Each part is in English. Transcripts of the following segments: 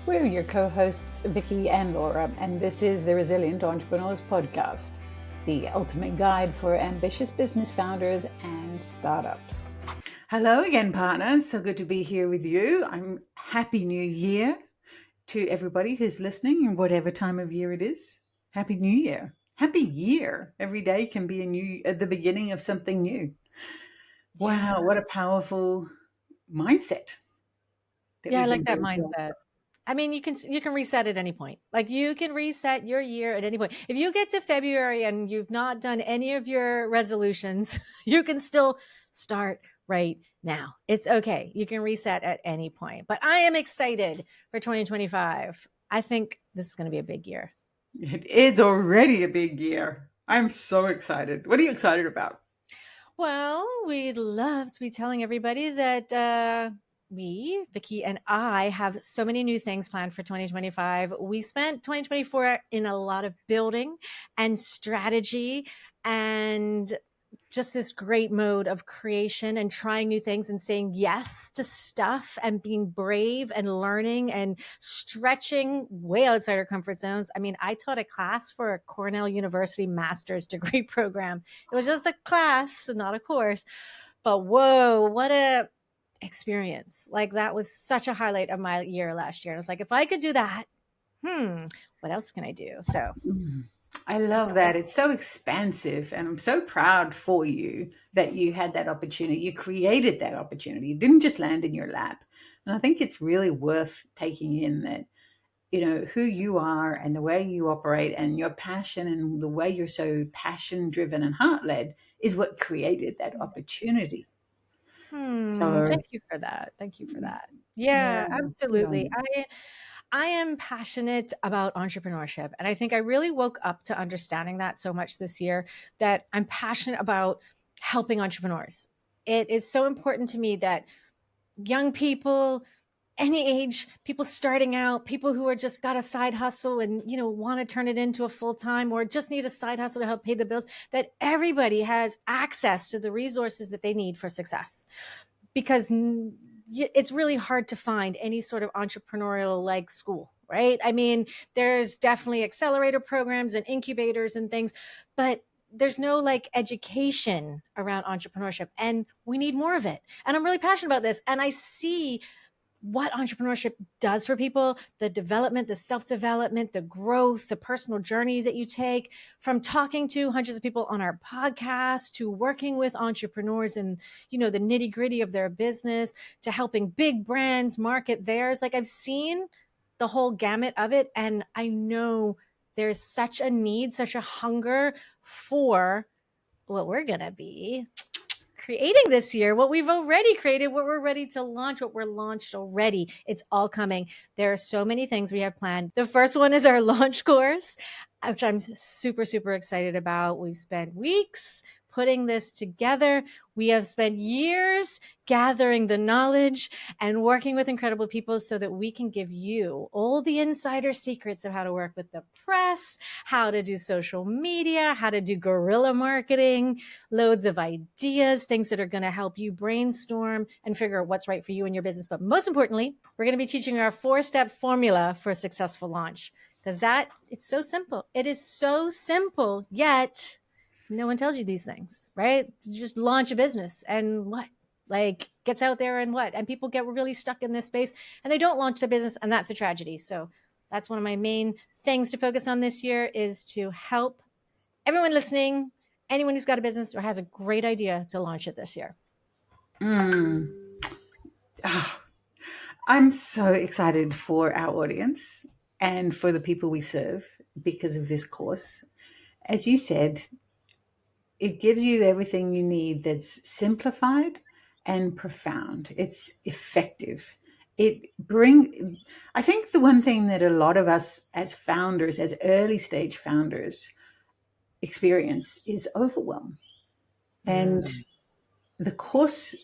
We're your co-hosts, Vicki and Laura, and this is the Resilient Entrepreneurs Podcast, the ultimate guide for ambitious business founders and startups. Hello again, partners. So good to be here with you. I'm Happy New Year to everybody who's listening, whatever time of year it is. Happy New Year. Happy year. Every day can be the beginning of something new. Wow, what a powerful mindset that Yeah, I we've like been that doing. mindset. I mean, you can reset at any point. Like you can reset your year at any point. If you get to February and you've not done any of your resolutions, you can still start right now. It's okay. You can reset at any point. But I am excited for 2025. I think this is going to be a big year. It is already a big year. I'm so excited. What are you excited about? Well, we'd love to be telling everybody that we, Vicki and I, have so many new things planned for 2025. We spent 2024 in a lot of building and strategy and just this great mode of creation and trying new things and saying yes to stuff and being brave and learning and stretching way outside our comfort zones. I mean, I taught a class for a Cornell University master's degree program. It was just a class, not a course, but whoa, what a experience. Like that was such a highlight of my year last year. And I was like, if I could do that, what else can I do? So I love that. It's so expansive, and I'm so proud for you that you had that opportunity. You created that opportunity. It didn't just land in your lap. And I think it's really worth taking in that, who you are and the way you operate and your passion and the way you're so passion driven and heart led is what created that opportunity. So, Thank you for that. Thank you for that. yeah, Yeah, good on absolutely. you. I am passionate about entrepreneurship, and I think I really woke up to understanding that so much this year that I'm passionate about helping entrepreneurs. It is so important to me that young people, any age, people starting out, people who are just got a side hustle and want to turn it into a full time or just need a side hustle to help pay the bills, that everybody has access to the resources that they need for success. Because it's really hard to find any sort of entrepreneurial like school, right? I mean, there's definitely accelerator programs and incubators and things, but there's no like education around entrepreneurship, and we need more of it. And I'm really passionate about this, and I see what entrepreneurship does for people, the development, the self-development, the growth, the personal journeys that you take, from talking to hundreds of people on our podcast to working with entrepreneurs and, the nitty-gritty of their business, to helping big brands market theirs. Like I've seen the whole gamut of it, and I know there's such a need, such a hunger for what we're going to be creating this year, what we've already created, what we're ready to launch, what we're launched already. It's all coming. There are so many things we have planned. The first one is our launch course, which I'm super, super excited about. We've spent weeks putting this together. We have spent years gathering the knowledge and working with incredible people so that we can give you all the insider secrets of how to work with the press, how to do social media, how to do guerrilla marketing, loads of ideas, things that are going to help you brainstorm and figure out what's right for you and your business. But most importantly, we're going to be teaching our 4-step formula for a successful launch, because it's so simple. It is so simple, yet no one tells you these things, right? You just launch a business and what? Like gets out there and what? And people get really stuck in this space and they don't launch the business, and that's a tragedy. So that's one of my main things to focus on this year, is to help everyone listening, anyone who's got a business or has a great idea, to launch it this year. Mm. Ah, I'm so excited for our audience and for the people we serve because of this course. As you said, it gives you everything you need that's simplified and profound. It's effective. I think the one thing that a lot of us as founders, as early stage founders, experience is overwhelm. And the course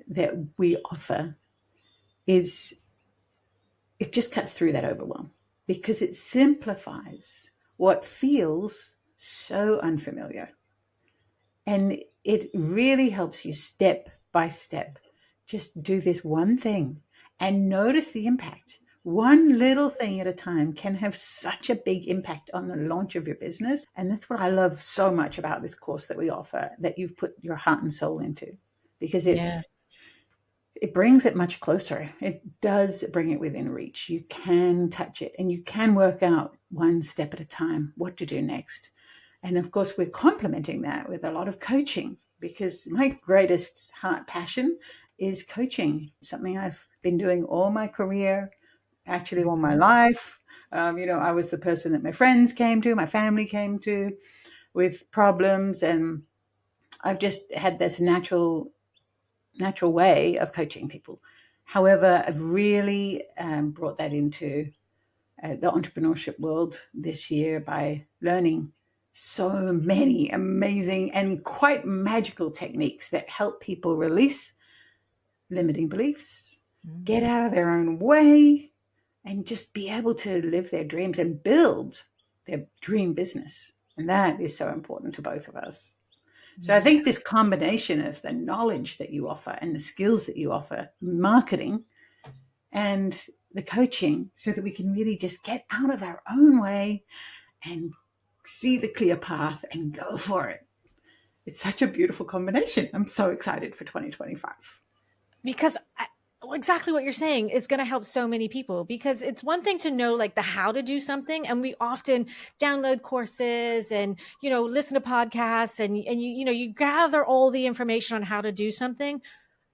that we offer is it just cuts through that overwhelm because it simplifies what feels so unfamiliar. And it really helps you step by step. Just do this one thing and notice the impact. one little thing at a time can have such a big impact on the launch of your business. And that's what I love so much about this course that we offer, that you've put your heart and soul into, because Yeah. it brings it much closer. It does bring it within reach. You can touch it and you can work out one step at a time what to do next. And of course, we're complementing that with a lot of coaching, because my greatest heart passion is coaching, something I've been doing all my career, actually all my Mhm. life. I was the person that my friends came to, my family came to with problems, and I've just had this natural way of coaching people. However, I've really brought that into the entrepreneurship world this year by learning so many amazing and quite magical techniques that help people release limiting beliefs, get Mhm. out of their own way, and just be able to live their dreams and build their dream business. And that is so important to both of us. So I Yeah. think this combination of the knowledge that you offer and the skills that you offer, marketing and the coaching, so that we can really just get out of our own way and see the clear path and go for it. It's such a beautiful combination. I'm so excited for 2025. Because exactly what you're saying is going to help so many people, because it's one thing to know like the how to do something, and we often download courses and listen to podcasts, and you gather all the information on how to do something.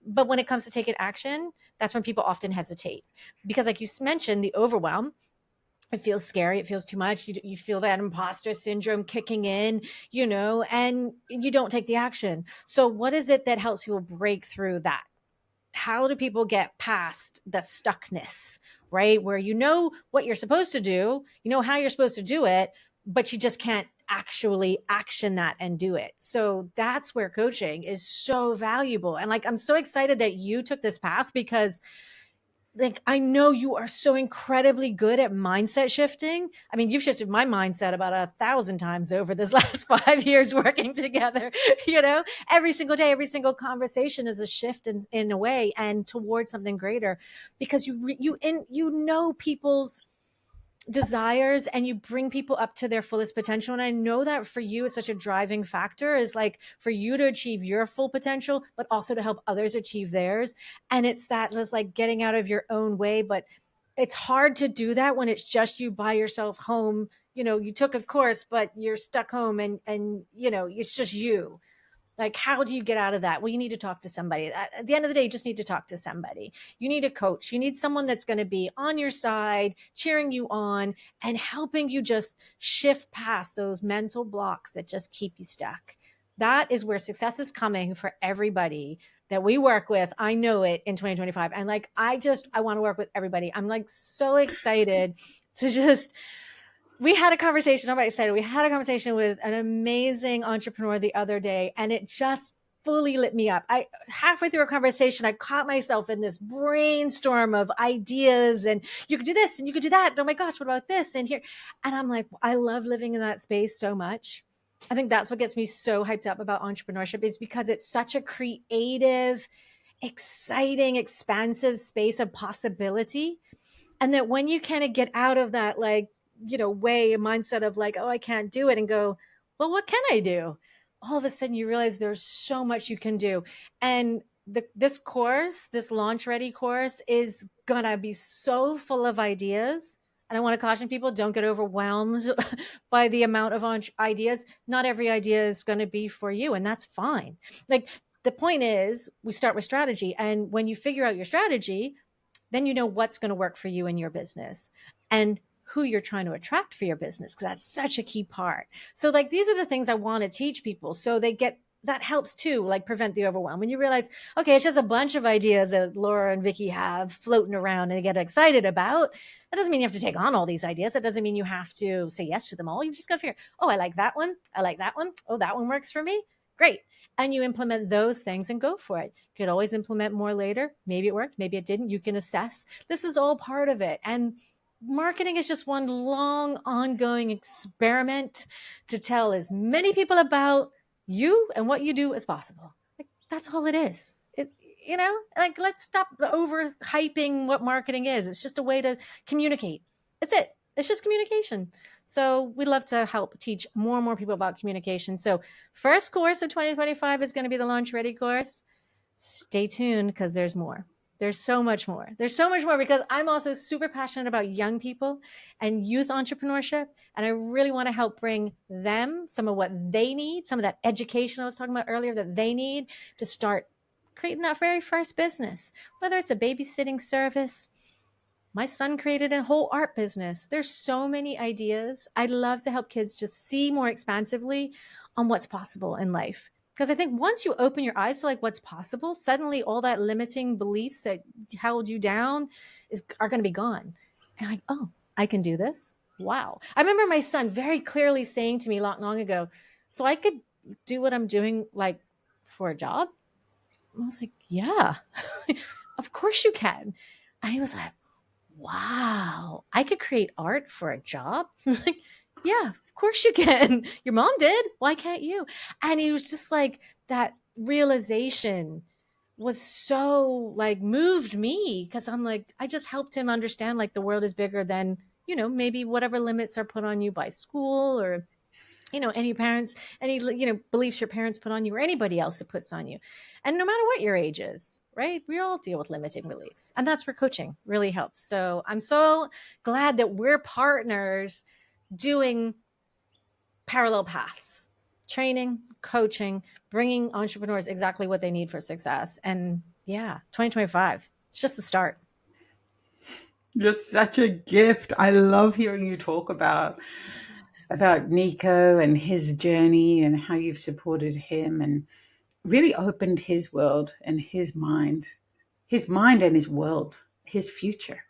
But when it comes to taking action, that's when people often hesitate, because like you mentioned, the overwhelm, it feels scary, it feels too much, you feel that imposter syndrome kicking in, and you don't take the action. So what is it that helps people break through that? How do people get past the stuckness, right? Where you know what you're supposed to do, you know how you're supposed to do it, but you just can't actually action that and do it. So that's where coaching is so valuable. And like, I'm so excited that you took this path, because like, I know you are so incredibly good at mindset shifting. I mean, you've shifted my mindset about 1,000 times over this last 5 years working together. Every single day, every single conversation is a shift in a way and towards something greater, because you know people's desires, and you bring people up to their fullest potential. And I know that for you is such a driving factor, is like for you to achieve your full potential, but also to help others achieve theirs. And it's that, it's like getting out of your own way. But it's hard to do that when it's just you by yourself home. You took a course, but you're stuck home, and it's just you. Like, how do you get out of that? Well, you need to talk to somebody. At the end of the day, you just need to talk to somebody. You need a coach. You need someone that's going to be on your side, cheering you on, and helping you just shift past those mental blocks that just keep you stuck. That is where success is coming for everybody that we work with. I know it in 2025. And like, I want to work with everybody. I'm like so excited to just we had a conversation. I'm excited. We had a conversation with an amazing entrepreneur the other day, and it just fully lit me up. I halfway through a conversation, I caught myself in this brainstorm of ideas, and you could do this and you could do that. And oh my gosh, what about this and here? And I'm like, I love living in that space so much. I think that's what gets me so hyped up about entrepreneurship, is because it's such a creative, exciting, expansive space of possibility. And that when you kind of get out of that, like, way mindset of like, oh, I can't do it, and go, well, what can I do? All of a sudden you realize there's so much you can do. And this course, this launch ready course, is gonna be so full of ideas. And I want to caution people, don't get overwhelmed by the amount of ideas. Not every idea is going to be for you, and that's fine. Like, the point is, we start with strategy. And when you figure out your strategy, then you know what's going to work for you in your business, and who you're trying to attract for your business, because that's such a key part. So like, these are the things I want to teach people, so they get that helps too, like prevent the overwhelm. When you realize, okay, it's just a bunch of ideas that Laura and Vicki have floating around and get excited about. That doesn't mean you have to take on all these ideas. That doesn't mean you have to say yes to them all. You've just got to figure, oh, I like that one. I like that one. Oh, that one works for me. Great. And you implement those things and go for it. You could always implement more later. Maybe it worked, maybe it didn't. You can assess. This is all part of it. And marketing is just one long, ongoing experiment to tell as many people about you and what you do as possible. Like, that's all it is. like let's stop overhyping what marketing is. It's just a way to communicate. It's it. It's just communication. So we'd love to help teach more and more people about communication. So first course of 2025 is going to be the Launch Ready course. Stay tuned because there's more. There's so much more. There's so much more because I'm also super passionate about young people and youth entrepreneurship. And I really want to help bring them some of what they need, some of that education I was talking about earlier that they need to start creating that very first business, whether it's a babysitting service. My son created a whole art business. There's so many ideas. I'd love to help kids just see more expansively on what's possible in life. Because I think once you open your eyes to like what's possible, suddenly all that limiting beliefs that held you down are going to be gone. And like, oh, I can do this. Wow. I remember my son very clearly saying to me long ago, so I could do what I'm doing like for a job. I was like, yeah, of course you can. And he was like, wow, I could create art for a job? Like, yeah, of course you can. Your mom did. Why can't you? And he was just like, that realization was so like moved me because I'm like, I just helped him understand like the world is bigger than, maybe whatever limits are put on you by school or any parents, any beliefs your parents put on you or anybody else that puts on you. And no matter what your age is, right, we all deal with limiting beliefs, and that's where coaching really helps. So I'm so glad that we're partners doing parallel paths, training, coaching, bringing entrepreneurs exactly what they need for success. And yeah, 2025, it's just the start. You're such a gift. I love hearing you talk about Nico and his journey and how you've supported him and really opened his world and his mind and his world, his future.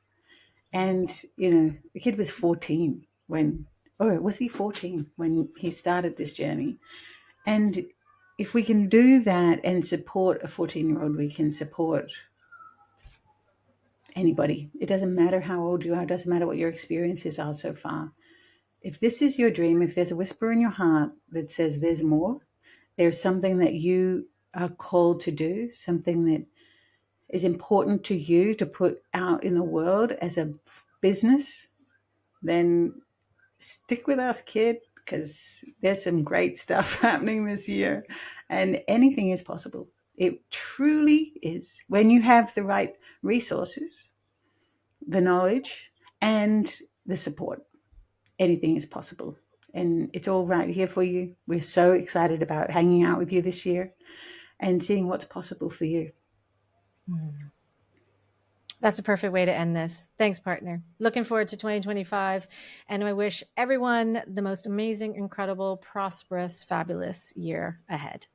And, the kid was 14 was he 14 when he started this journey? And if we can do that and support a 14-year-old, we can support anybody. It doesn't matter how old you are, it doesn't matter what your experiences are so far. If this is your dream, if there's a whisper in your heart that says there's more, there's something that you are called to do, something that is important to you to put out in the world as a business, then stick with us, kid, because there's some great stuff happening this year and anything is possible. It truly is. When you have the right resources, the knowledge, and the support, anything is possible. And it's all right here for you. We're so excited about hanging out with you this year and seeing what's possible for you. That's a perfect way to end this. Thanks, partner. Looking forward to 2025. And I wish everyone the most amazing, incredible, prosperous, fabulous year ahead.